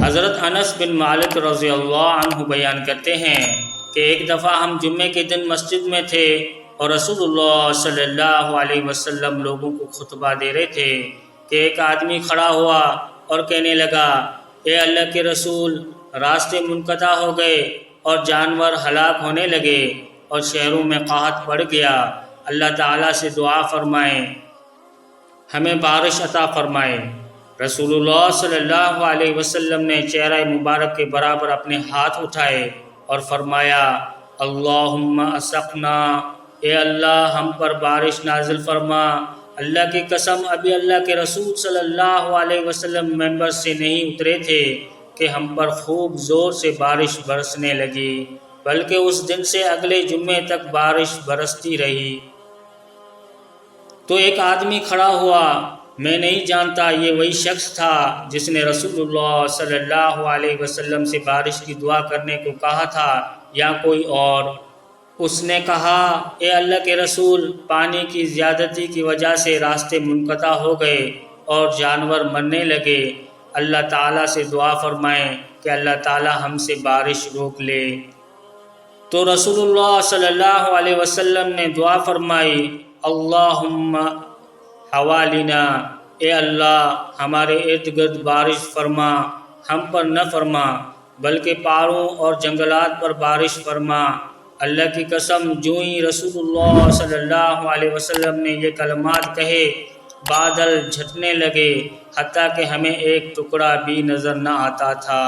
حضرت انس بن مالک رضی اللہ عنہ بیان کرتے ہیں کہ ایک دفعہ ہم جمعے کے دن مسجد میں تھے اور رسول اللہ صلی اللہ علیہ وسلم لوگوں کو خطبہ دے رہے تھے کہ ایک آدمی کھڑا ہوا اور کہنے لگا، اے اللہ کے رسول، راستے منقطع ہو گئے اور جانور ہلاک ہونے لگے اور شہروں میں قحط پڑ گیا، اللہ تعالیٰ سے دعا فرمائیں، ہمیں بارش عطا فرمائے۔ رسول اللہ صلی اللہ علیہ وسلم نے چہرہ مبارک کے برابر اپنے ہاتھ اٹھائے اور فرمایا، اللہم اسقنا، اے اللہ ہم پر بارش نازل فرما۔ اللہ کی قسم ابھی اللہ کے رسول صلی اللہ علیہ وسلم ممبر سے نہیں اترے تھے کہ ہم پر خوب زور سے بارش برسنے لگی، بلکہ اس دن سے اگلے جمعے تک بارش برستی رہی۔ تو ایک آدمی کھڑا ہوا، میں نہیں جانتا یہ وہی شخص تھا جس نے رسول اللہ صلی اللہ علیہ وسلم سے بارش کی دعا کرنے کو کہا تھا یا کوئی اور۔ اس نے کہا، اے اللہ کے رسول، پانی کی زیادتی کی وجہ سے راستے منقطع ہو گئے اور جانور مرنے لگے، اللہ تعالیٰ سے دعا فرمائیں کہ اللہ تعالیٰ ہم سے بارش روک لے۔ تو رسول اللہ صلی اللہ علیہ وسلم نے دعا فرمائی، اللہم حوالنا، اے اللہ ہمارے ارد گرد بارش فرما، ہم پر نہ فرما بلکہ پہاڑوں اور جنگلات پر بارش فرما۔ اللہ کی قسم جو ہی رسول اللہ صلی اللہ علیہ وسلم نے یہ کلمات کہے، بادل جھٹنے لگے، حتیٰ کہ ہمیں ایک ٹکڑا بھی نظر نہ آتا تھا۔